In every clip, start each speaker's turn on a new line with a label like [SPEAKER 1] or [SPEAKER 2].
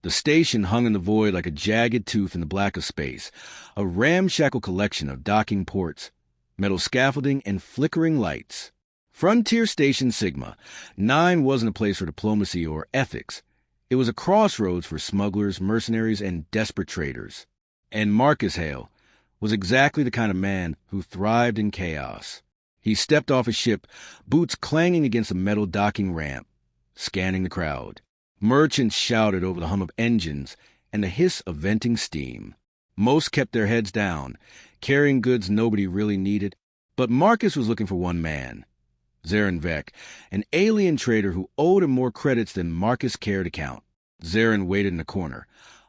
[SPEAKER 1] The station hung in the void like a jagged tooth in the black of space, a ramshackle collection of docking ports, metal scaffolding, and flickering lights. Frontier Station Sigma 9 wasn't a place for diplomacy or ethics. It was a crossroads for smugglers, mercenaries, and desperate traders. And Marcus Hale was exactly the kind of man who thrived in chaos. He stepped off his ship, boots clanging against a metal docking ramp, scanning the crowd. Merchants shouted over the hum of engines and the hiss of venting steam. Most kept their heads down, carrying goods nobody really needed. But Marcus was looking for one man, Zarin Vec, an alien trader who owed him more credits than Marcus cared to count. Zarin waited in the corner,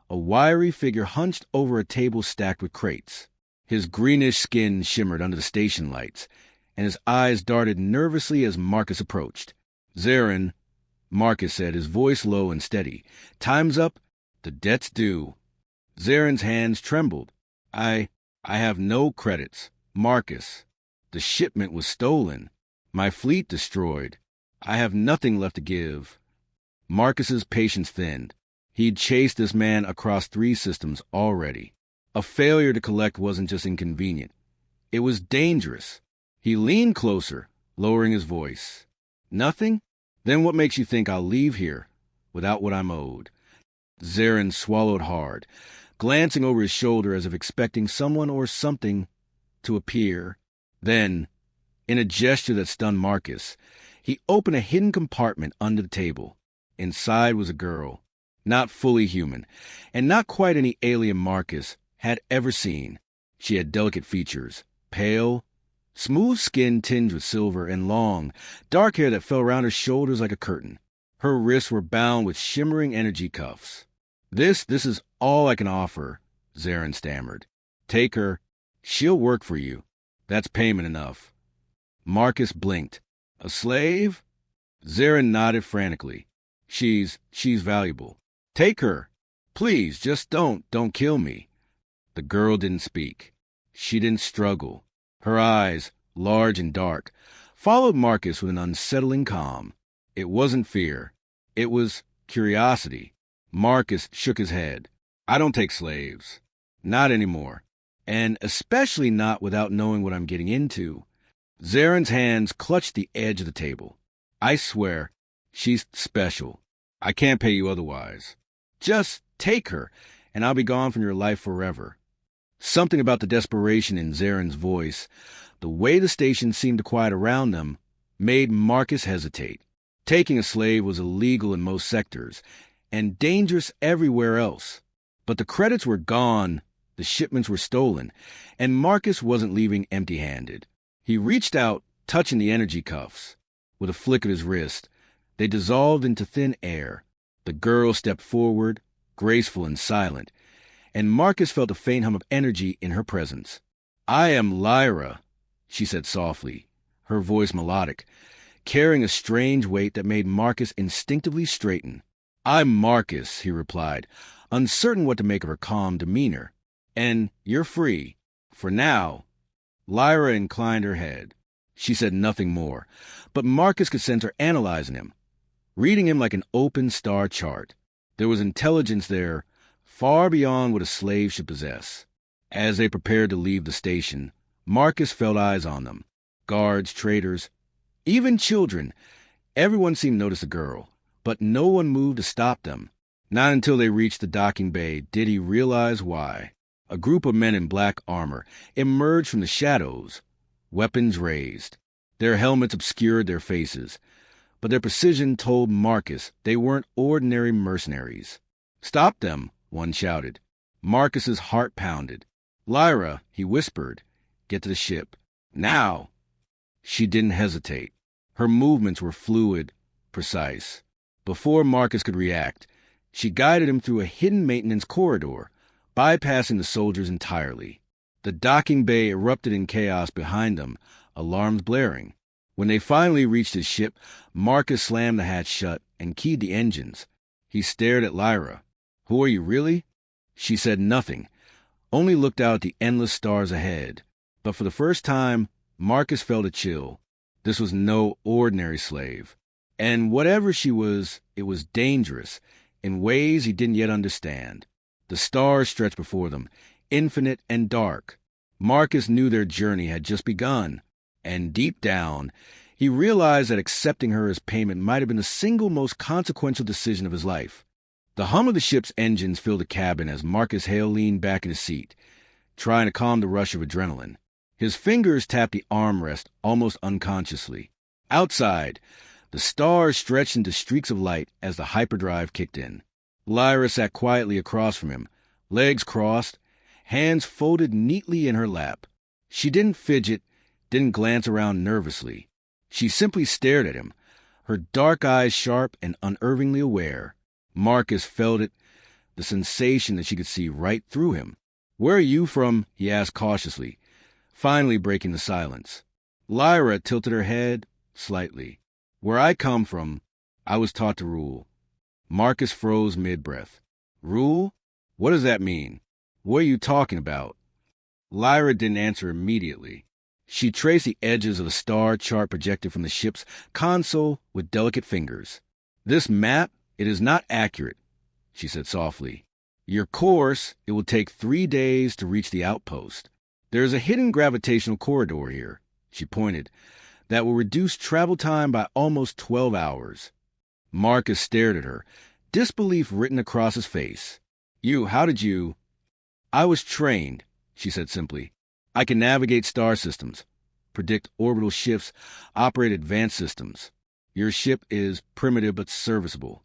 [SPEAKER 1] a wiry figure hunched over a table stacked with crates. His greenish skin shimmered under the station lights, and his eyes darted nervously as Marcus approached. "Zarin," Marcus said, his voice low and steady. "Time's up. The debt's due." Zarin's hands trembled. I have no credits. Marcus, the shipment was stolen. My fleet destroyed. I have nothing left to give." Marcus's patience thinned. He'd chased this man across 3 systems already. A failure to collect wasn't just inconvenient. It was dangerous. He leaned closer, lowering his voice. "Nothing? Then what makes you think I'll leave here without what I'm owed?" Zarin swallowed hard, glancing over his shoulder as if expecting someone or something to appear. Then, in a gesture that stunned Marcus, he opened a hidden compartment under the table. Inside was a girl, not fully human, and not quite any alien Marcus had ever seen. She had delicate features, pale, smooth skin tinged with silver, and long, dark hair that fell around her shoulders like a curtain. Her wrists were bound with shimmering energy cuffs. This is all I can offer," Zarin stammered. "Take her. She'll work for you. That's payment enough." Marcus blinked. "A slave?" Zarin nodded frantically. She's valuable. Take her. Please, just don't kill me." The girl didn't speak. She didn't struggle. Her eyes, large and dark, followed Marcus with an unsettling calm. It wasn't fear. It was curiosity. Marcus shook his head. "I don't take slaves. Not anymore. And especially not without knowing what I'm getting into." Zarin's hands clutched the edge of the table. "I swear, she's special. I can't pay you otherwise. Just take her, and I'll be gone from your life forever." Something about the desperation in Zarin's voice, the way the station seemed to quiet around them, made Marcus hesitate. Taking a slave was illegal in most sectors, and dangerous everywhere else. But the credits were gone, the shipments were stolen, and Marcus wasn't leaving empty-handed. He reached out, touching the energy cuffs. With a flick of his wrist, they dissolved into thin air. The girl stepped forward, graceful and silent, and Marcus felt a faint hum of energy in her presence. "I am Lyra," she said softly, her voice melodic, carrying a strange weight that made Marcus instinctively straighten. "I'm Marcus," he replied, uncertain what to make of her calm demeanor. "And you're free. For now." Lyra inclined her head. She said nothing more, but Marcus could sense her analyzing him, reading him like an open star chart. There was intelligence there, far beyond what a slave should possess. As they prepared to leave the station, Marcus felt eyes on them. Guards, traders, even children. Everyone seemed to notice the girl, but no one moved to stop them. Not until they reached the docking bay did he realize why. A group of men in black armor emerged from the shadows, weapons raised. Their helmets obscured their faces, but their precision told Marcus they weren't ordinary mercenaries. "Stop them," one shouted. Marcus's heart pounded. "Lyra," he whispered, "get to the ship. Now." She didn't hesitate. Her movements were fluid, precise. Before Marcus could react, she guided him through a hidden maintenance corridor, bypassing the soldiers entirely. The docking bay erupted in chaos behind them, alarms blaring. When they finally reached his ship, Marcus slammed the hatch shut and keyed the engines. He stared at Lyra. "Who are you, really?" She said nothing, only looked out at the endless stars ahead. But for the first time, Marcus felt a chill. This was no ordinary slave. And whatever she was, it was dangerous, in ways he didn't yet understand. The stars stretched before them, infinite and dark. Marcus knew their journey had just begun, and deep down, he realized that accepting her as payment might have been the single most consequential decision of his life. The hum of the ship's engines filled the cabin as Marcus Hale leaned back in his seat, trying to calm the rush of adrenaline. His fingers tapped the armrest almost unconsciously. Outside, the stars stretched into streaks of light as the hyperdrive kicked in. Lyra sat quietly across from him, legs crossed, hands folded neatly in her lap. She didn't fidget, didn't glance around nervously. She simply stared at him, her dark eyes sharp and unervingly aware. Marcus felt it, the sensation that she could see right through him. "Where are you from?" he asked cautiously, finally breaking the silence. Lyra tilted her head slightly. "Where I come from, I was taught to rule." Marcus froze mid-breath. "Rule? What does that mean? What are you talking about?" Lyra didn't answer immediately. She traced the edges of a star chart projected from the ship's console with delicate fingers. "This map, it is not accurate," she said softly. "Your course, it will take 3 days to reach the outpost. There is a hidden gravitational corridor here," she pointed, "that will reduce travel time by almost 12 hours. Marcus stared at her, disbelief written across his face. How did you?" "I was trained," she said simply. "I can navigate star systems, predict orbital shifts, operate advanced systems. Your ship is primitive but serviceable."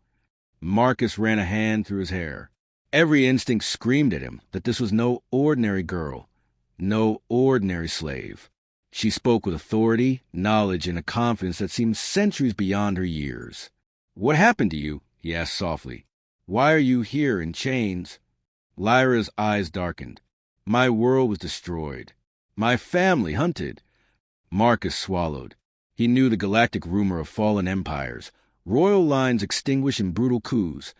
[SPEAKER 1] Marcus ran a hand through his hair. Every instinct screamed at him that this was no ordinary girl, no ordinary slave. She spoke with authority, knowledge, and a confidence that seemed centuries beyond her years. "What happened to you?" he asked softly. "Why are you here in chains?" Lyra's eyes darkened. "My world was destroyed. My family hunted." Marcus swallowed. He knew the galactic rumor of fallen empires, royal lines extinguished in brutal coups,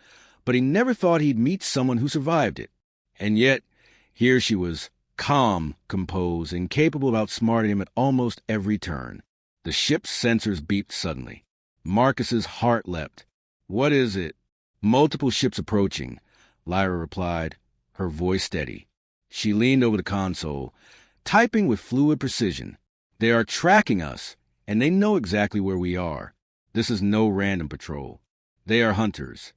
[SPEAKER 1] but he never thought he'd meet someone who survived it. And yet, here she was, calm, composed, and capable of outsmarting him at almost every turn. The ship's sensors beeped suddenly. Marcus's heart leapt. "What is it?" "Multiple ships approaching," Lyra replied, her voice steady. She leaned over the console, typing with fluid precision. "They are tracking us, and they know exactly where we are. This is no random patrol. They are hunters."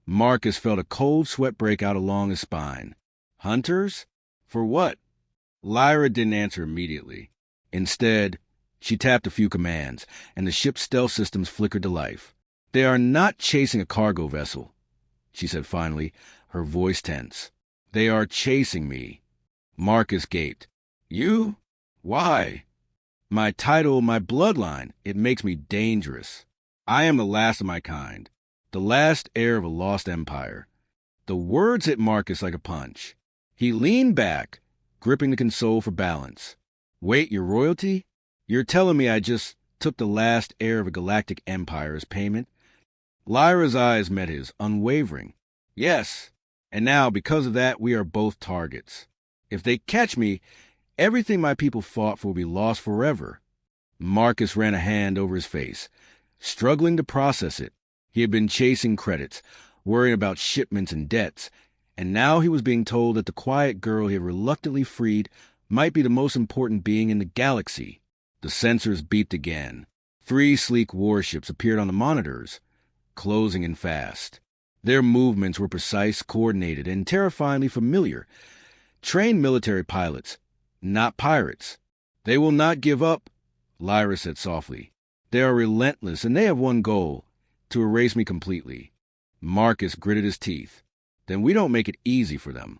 [SPEAKER 1] Marcus felt a cold sweat break out along his spine. "Hunters? For what?" Lyra didn't answer immediately. Instead, she tapped a few commands, and the ship's stealth systems flickered to life. "They are not chasing a cargo vessel," she said finally, her voice tense. "They are chasing me." Marcus gaped. "You? Why?" "My title, my bloodline, it makes me dangerous. I am the last of my kind, the last heir of a lost empire." The words hit Marcus like a punch. He leaned back, gripping the console for balance. "Wait, your royalty? You're telling me I just took the last heir of a galactic empire as payment?" Lyra's eyes met his, unwavering. "Yes, and now, because of that, we are both targets. If they catch me, everything my people fought for will be lost forever." Marcus ran a hand over his face, struggling to process it. He had been chasing credits, worrying about shipments and debts, and now he was being told that the quiet girl he had reluctantly freed might be the most important being in the galaxy. The sensors beeped again. 3 sleek warships appeared on the monitors, closing in fast. Their movements were precise, coordinated, and terrifyingly familiar. Trained military pilots, not pirates. "They will not give up," Lyra said softly. "They are relentless, and they have one goal, to erase me completely." Marcus gritted his teeth. "Then we don't make it easy for them."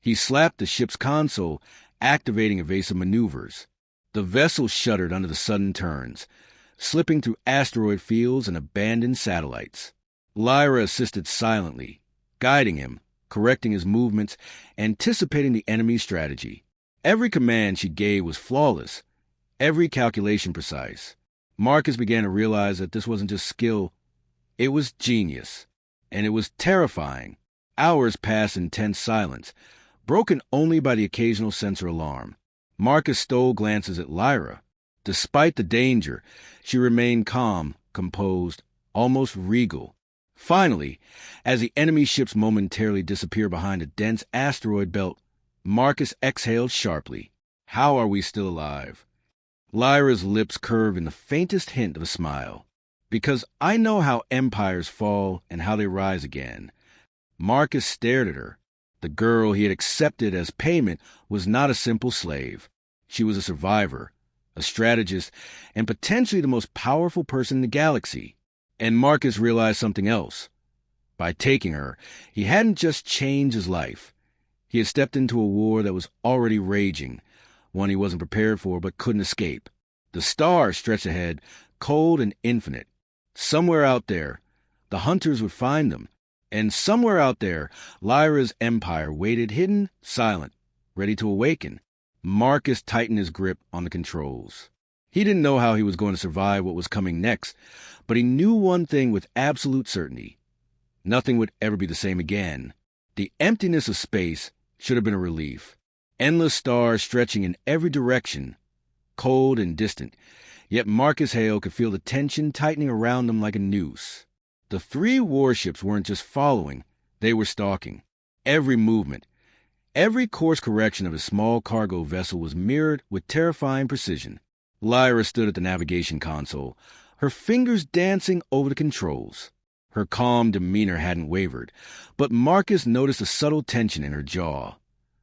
[SPEAKER 1] He slapped the ship's console, activating evasive maneuvers. The vessel shuddered under the sudden turns, slipping through asteroid fields and abandoned satellites. Lyra assisted silently, guiding him, correcting his movements, anticipating the enemy's strategy. Every command she gave was flawless, every calculation precise. Marcus began to realize that this wasn't just skill, it was genius. And it was terrifying. Hours passed in tense silence, broken only by the occasional sensor alarm. Marcus stole glances at Lyra. Despite the danger, she remained calm, composed, almost regal. Finally, as the enemy ships momentarily disappear behind a dense asteroid belt, Marcus exhaled sharply. How are we still alive? Lyra's lips curved in the faintest hint of a smile. Because I know how empires fall and how they rise again. Marcus stared at her. The girl he had accepted as payment was not a simple slave. She was a survivor, a strategist, and potentially the most powerful person in the galaxy. And Marcus realized something else. By taking her, he hadn't just changed his life. He had stepped into a war that was already raging, one he wasn't prepared for but couldn't escape. The stars stretched ahead, cold and infinite. Somewhere out there, the hunters would find them. And somewhere out there, Lyra's empire waited hidden, silent, ready to awaken. Marcus tightened his grip on the controls. He didn't know how he was going to survive what was coming next, but he knew one thing with absolute certainty. Nothing would ever be the same again. The emptiness of space should have been a relief. Endless stars stretching in every direction, cold and distant, yet Marcus Hale could feel the tension tightening around them like a noose. The three warships weren't just following, they were stalking. Every movement, every course correction of his small cargo vessel was mirrored with terrifying precision. Lyra stood at the navigation console, her fingers dancing over the controls. Her calm demeanor hadn't wavered, but Marcus noticed a subtle tension in her jaw,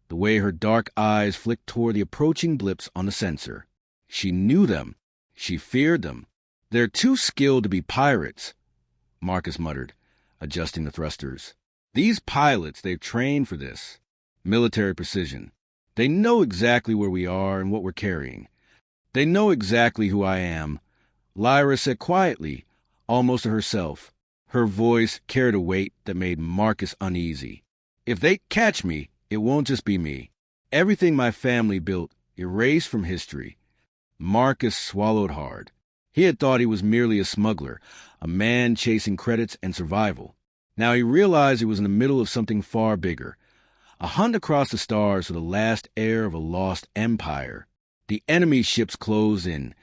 [SPEAKER 1] the way her dark eyes flicked toward the approaching blips on the sensor. She knew them. She feared them. They're too skilled to be pirates, Marcus muttered, adjusting the thrusters. These pilots, they've trained for this. Military precision. They know exactly where we are and what we're carrying. They know exactly who I am, Lyra said quietly, almost to herself. Her voice carried a weight that made Marcus uneasy. If they catch me, it won't just be me. Everything my family built, erased from history. Marcus swallowed hard. He had thought he was merely a smuggler, a man chasing credits and survival. Now he realized he was in the middle of something far bigger, a hunt across the stars for the last heir of a lost empire. The enemy ships closed in,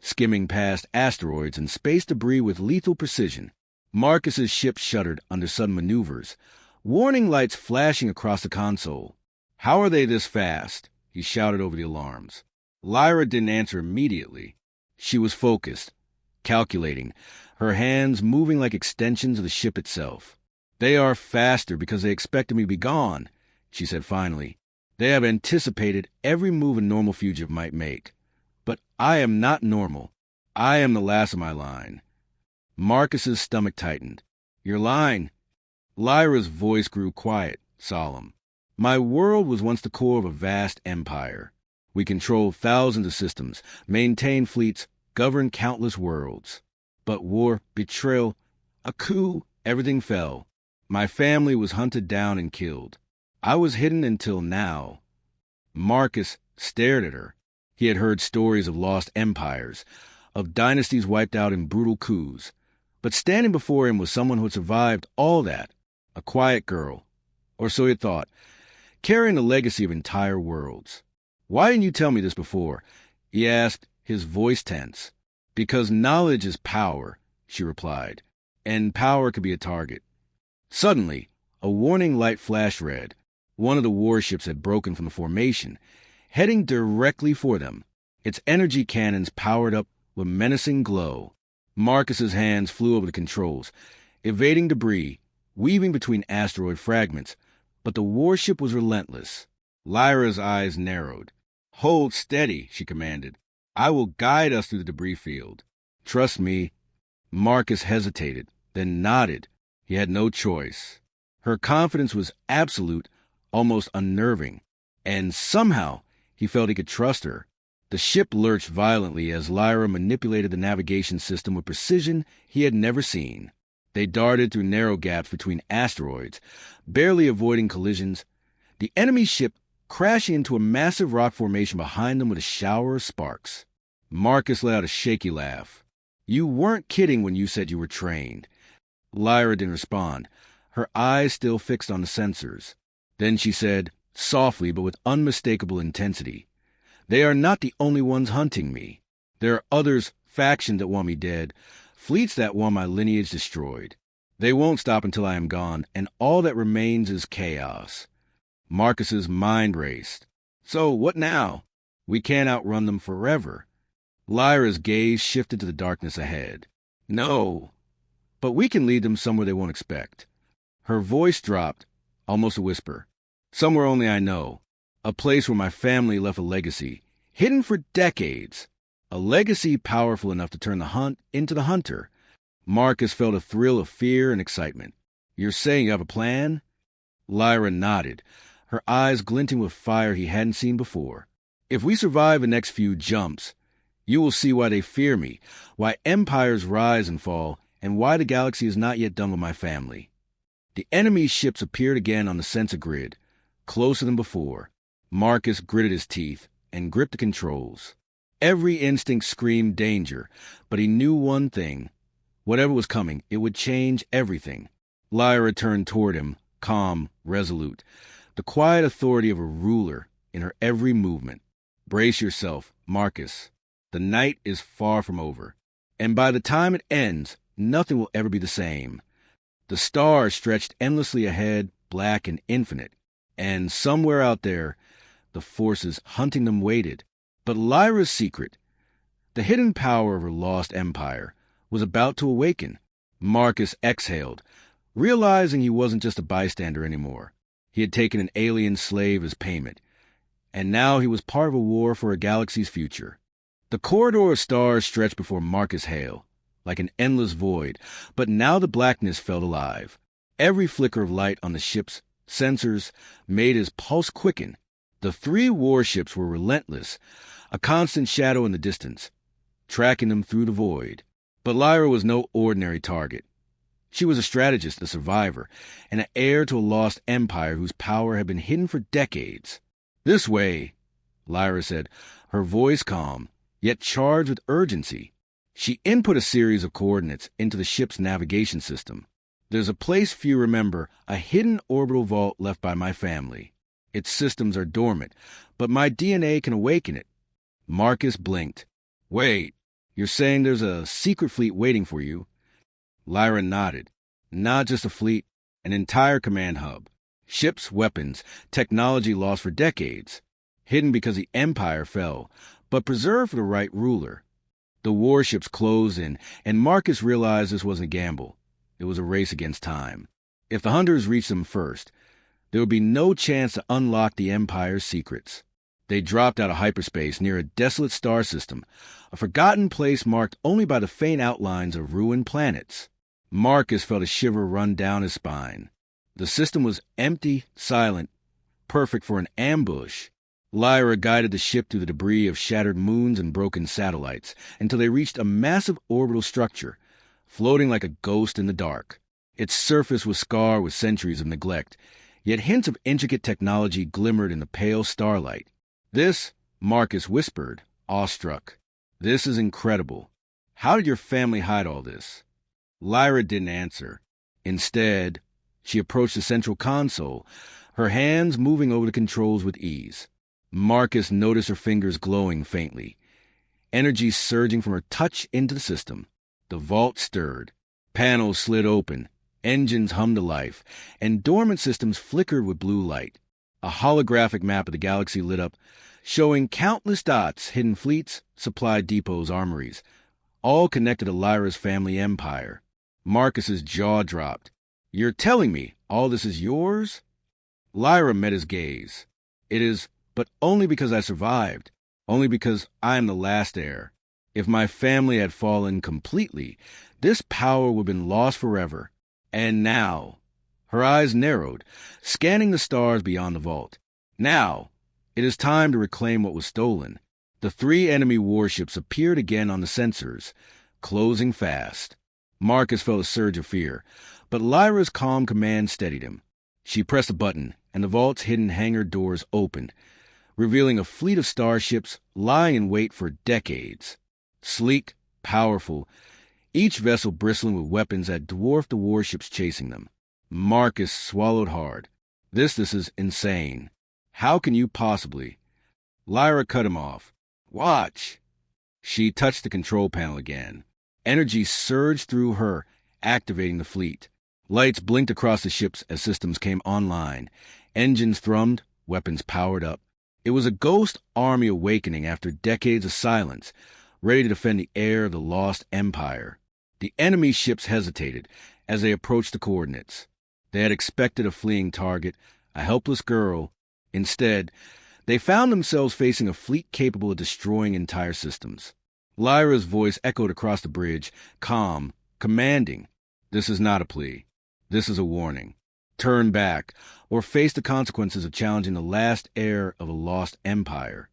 [SPEAKER 1] skimming past asteroids and space debris with lethal precision. Marcus's ship shuddered under sudden maneuvers, warning lights flashing across the console. How are they this fast? He shouted over the alarms. Lyra didn't answer immediately. She was focused, calculating, her hands moving like extensions of the ship itself. They are faster because they expected me to be gone, she said finally. They have anticipated every move a normal fugitive might make. But I am not normal. I am the last of my line. Marcus's stomach tightened. Your line? Lyra's voice grew quiet, solemn. My world was once the core of a vast empire. We controlled thousands of systems, maintained fleets, governed countless worlds. But war, betrayal, a coup, everything fell. My family was hunted down and killed. I was hidden until now. Marcus stared at her. He had heard stories of lost empires, of dynasties wiped out in brutal coups. But standing before him was someone who had survived all that, a quiet girl, or so he had thought, carrying the legacy of entire worlds. Why didn't you tell me this before? He asked, his voice tense. Because knowledge is power, she replied, and power could be a target. Suddenly, a warning light flashed red. One of the warships had broken from the formation, heading directly for them, its energy cannons powered up with menacing glow. Marcus's hands flew over the controls, evading debris, weaving between asteroid fragments, but the warship was relentless. Lyra's eyes narrowed. Hold steady, she commanded. I will guide us through the debris field. Trust me. Marcus hesitated, then nodded. He had no choice. Her confidence was absolute, almost unnerving, and somehow he felt he could trust her. The ship lurched violently as Lyra manipulated the navigation system with precision he had never seen. They darted through narrow gaps between asteroids, barely avoiding collisions, the enemy ship crashing into a massive rock formation behind them with a shower of sparks. Marcus let out a shaky laugh. You weren't kidding when you said you were trained. Lyra didn't respond, her eyes still fixed on the sensors. Then she said, softly but with unmistakable intensity, They are not the only ones hunting me. There are others, factions that want me dead, fleets that want my lineage destroyed. They won't stop until I am gone, and all that remains is chaos. Marcus's mind raced. So, what now? We can't outrun them forever. Lyra's gaze shifted to the darkness ahead. No, but we can lead them somewhere they won't expect. Her voice dropped, almost a whisper. Somewhere only I know. A place where my family left a legacy, hidden for decades. A legacy powerful enough to turn the hunt into the hunter. Marcus felt a thrill of fear and excitement. You're saying you have a plan? Lyra nodded, her eyes glinting with fire he hadn't seen before. If we survive the next few jumps, you will see why they fear me, why empires rise and fall, and why the galaxy is not yet done with my family. The enemy's ships appeared again on the sensor grid, closer than before. Marcus gritted his teeth and gripped the controls. Every instinct screamed danger, but he knew one thing. Whatever was coming, it would change everything. Lyra turned toward him, calm, resolute, the quiet authority of a ruler in her every movement. Brace yourself, Marcus. The night is far from over, and by the time it ends, nothing will ever be the same. The stars stretched endlessly ahead, black and infinite, and somewhere out there, the forces hunting them waited. But Lyra's secret, the hidden power of her lost empire, was about to awaken. Marcus exhaled, realizing he wasn't just a bystander anymore. He had taken an alien slave as payment, and now he was part of a war for a galaxy's future. The corridor of stars stretched before Marcus Hale, like an endless void, but now the blackness felt alive. Every flicker of light on the ship's sensors made his pulse quicken. The 3 warships were relentless, a constant shadow in the distance, tracking them through the void. But Lyra was no ordinary target. She was a strategist, a survivor, and an heir to a lost empire whose power had been hidden for decades. This way, Lyra said, her voice calm, yet charged with urgency. She input a series of coordinates into the ship's navigation system. There's a place few remember, a hidden orbital vault left by my family. Its systems are dormant, but my DNA can awaken it. Marcus blinked. Wait, you're saying there's a secret fleet waiting for you? Lyra nodded. Not just a fleet, an entire command hub. Ships, weapons, technology lost for decades. Hidden because the Empire fell, but preserved for the right ruler. The warships closed in, and Marcus realized this wasn't a gamble. It was a race against time. If the hunters reached them first, there would be no chance to unlock the Empire's secrets. They dropped out of hyperspace near a desolate star system, a forgotten place marked only by the faint outlines of ruined planets. Marcus felt a shiver run down his spine. The system was empty, silent, perfect for an ambush. Lyra guided the ship through the debris of shattered moons and broken satellites until they reached a massive orbital structure, floating like a ghost in the dark. Its surface was scarred with centuries of neglect, yet hints of intricate technology glimmered in the pale starlight. This, Marcus whispered, awestruck. This is incredible. How did your family hide all this? Lyra didn't answer. Instead, she approached the central console, her hands moving over the controls with ease. Marcus noticed her fingers glowing faintly, energy surging from her touch into the system. The vault stirred. Panels slid open, engines hummed to life, and dormant systems flickered with blue light. A holographic map of the galaxy lit up, showing countless dots, hidden fleets, supply depots, armories, all connected to Lyra's family empire. Marcus's jaw dropped. You're telling me all this is yours? Lyra met his gaze. It is, but only because I survived, only because I am the last heir. If my family had fallen completely, this power would have been lost forever. And now, her eyes narrowed, scanning the stars beyond the vault. Now, it is time to reclaim what was stolen. The 3 enemy warships appeared again on the sensors, closing fast. Marcus felt a surge of fear, but Lyra's calm command steadied him. She pressed a button, and the vault's hidden hangar doors opened, revealing a fleet of starships lying in wait for decades. Sleek, powerful, each vessel bristling with weapons that dwarfed the warships chasing them. Marcus swallowed hard. This is insane. How can you possibly? Lyra cut him off. Watch. She touched the control panel again. Energy surged through her, activating the fleet. Lights blinked across the ships as systems came online. Engines thrummed, weapons powered up. It was a ghost army awakening after decades of silence, ready to defend the heir of the lost empire. The enemy ships hesitated as they approached the coordinates. They had expected a fleeing target, a helpless girl. Instead, they found themselves facing a fleet capable of destroying entire systems. Lyra's voice echoed across the bridge, calm, commanding. This is not a plea. This is a warning. Turn back, or face the consequences of challenging the last heir of a lost empire.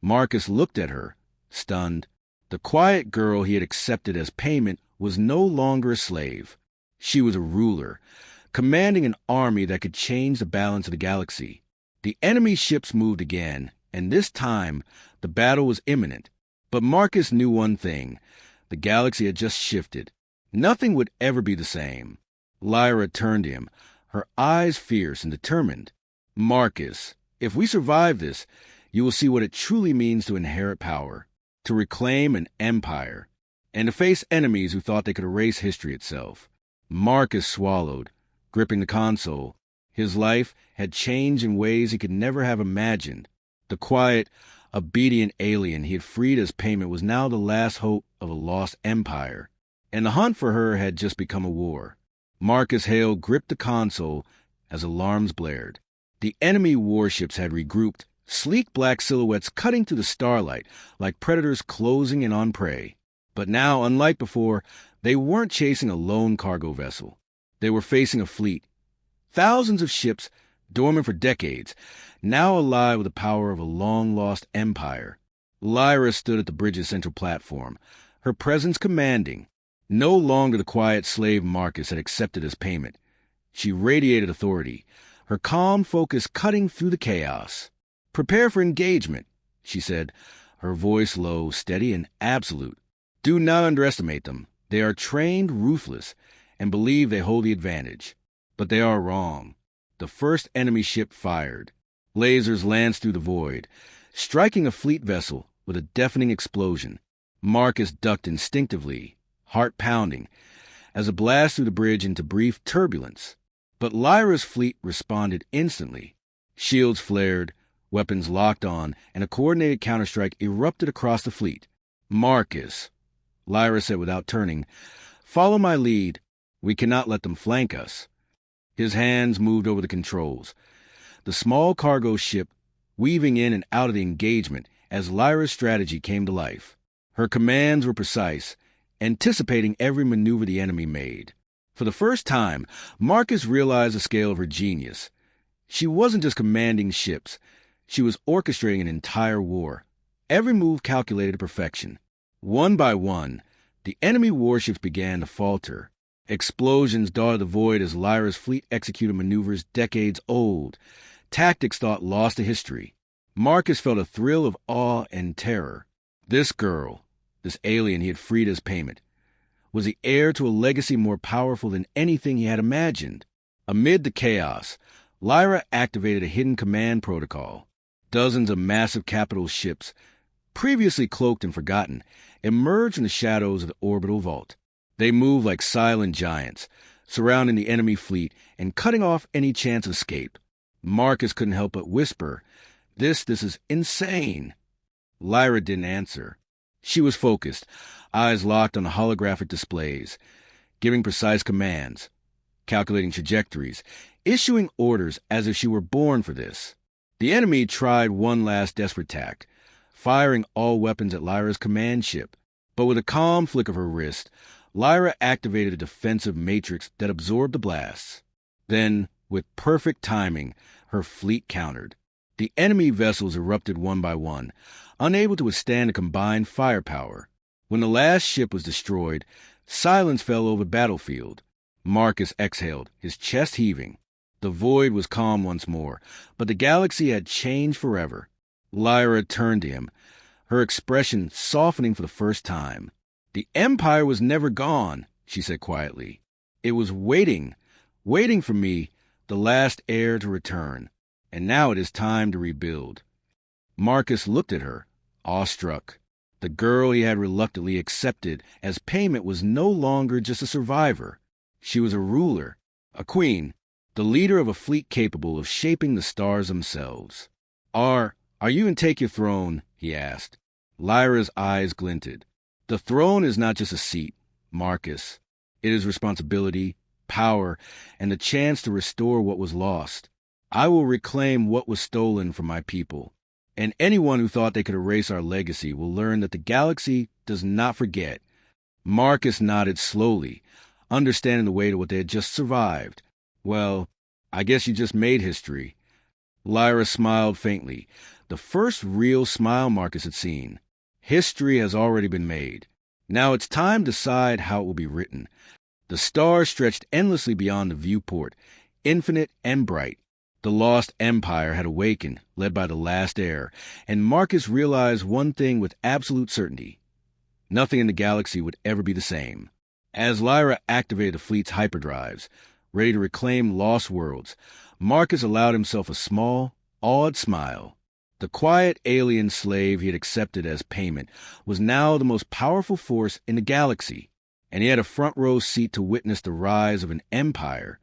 [SPEAKER 1] Marcus looked at her, stunned. The quiet girl he had accepted as payment was no longer a slave. She was a ruler, commanding an army that could change the balance of the galaxy. The enemy ships moved again, and this time the battle was imminent. But Marcus knew one thing. The galaxy had just shifted. Nothing would ever be the same. Lyra turned to him, her eyes fierce and determined. Marcus, if we survive this, you will see what it truly means to inherit power, to reclaim an empire, and to face enemies who thought they could erase history itself. Marcus swallowed, gripping the console. His life had changed in ways he could never have imagined. The quiet, obedient alien he had freed as payment was now the last hope of a lost empire, and the hunt for her had just become a war. Marcus Hale gripped the console as alarms blared. The enemy warships had regrouped, sleek black silhouettes cutting through the starlight like predators closing in on prey. But now, unlike before, they weren't chasing a lone cargo vessel. They were facing a fleet. Thousands of ships, dormant for decades, now alive with the power of a long-lost empire. Lyra stood at the bridge's central platform, her presence commanding. No longer the quiet slave Marcus had accepted as payment. She radiated authority, her calm focus cutting through the chaos. "Prepare for engagement," she said, her voice low, steady, and absolute. "Do not underestimate them. They are trained, ruthless, and believe they hold the advantage. But they are wrong." The first enemy ship fired. Lasers lanced through the void, striking a fleet vessel with a deafening explosion. Marcus ducked instinctively, heart pounding, as a blast threw the bridge into brief turbulence. But Lyra's fleet responded instantly. Shields flared, weapons locked on, and a coordinated counterstrike erupted across the fleet. "Marcus," Lyra said without turning, "follow my lead. We cannot let them flank us." His hands moved over the controls. The small cargo ship weaving in and out of the engagement as Lyra's strategy came to life. Her commands were precise, anticipating every maneuver the enemy made. For the first time, Marcus realized the scale of her genius. She wasn't just commanding ships. She was orchestrating an entire war, every move calculated to perfection. One by one, the enemy warships began to falter. Explosions dotted the void as Lyra's fleet executed maneuvers decades old, tactics thought lost to history. Marcus felt a thrill of awe and terror. This girl, this alien he had freed as payment, was the heir to a legacy more powerful than anything he had imagined. Amid the chaos, Lyra activated a hidden command protocol. Dozens of massive capital ships, previously cloaked and forgotten, emerged from the shadows of the orbital vault. They moved like silent giants, surrounding the enemy fleet and cutting off any chance of escape. Marcus couldn't help but whisper, This is insane." Lyra didn't answer. She was focused, eyes locked on the holographic displays, giving precise commands, calculating trajectories, issuing orders as if she were born for this. The enemy tried one last desperate tack, firing all weapons at Lyra's command ship. But with a calm flick of her wrist, Lyra activated a defensive matrix that absorbed the blasts. Then, with perfect timing, her fleet countered. The enemy vessels erupted one by one, unable to withstand the combined firepower. When the last ship was destroyed, silence fell over the battlefield. Marcus exhaled, his chest heaving. The void was calm once more, but the galaxy had changed forever. Lyra turned to him, her expression softening for the first time. "The Empire was never gone," she said quietly. "It was waiting for me, the last heir, to return. And now it is time to rebuild." Marcus looked at her, awestruck. The girl he had reluctantly accepted as payment was no longer just a survivor. She was a ruler, A queen, the leader of a fleet capable of shaping the stars themselves. Are you and take your throne? He asked. Lyra's eyes glinted. The throne is not just a seat, Marcus. It is responsibility, power, and the chance to restore what was lost. I will reclaim what was stolen from my people. And anyone who thought they could erase our legacy will learn that the galaxy does not forget. Marcus nodded slowly, understanding the weight of what they had just survived. Well, I guess you just made history. Lyra smiled faintly, the first real smile Marcus had seen. History has already been made. Now it's time to decide how it will be written. The stars stretched endlessly beyond the viewport, infinite and bright. The lost empire had awakened, led by the last heir, and Marcus realized one thing with absolute certainty. Nothing in the galaxy would ever be the same. As Lyra activated the fleet's hyperdrives, ready to reclaim lost worlds, Marcus allowed himself a small, awed smile. The quiet alien slave he had accepted as payment was now the most powerful force in the galaxy, and he had a front row seat to witness the rise of an empire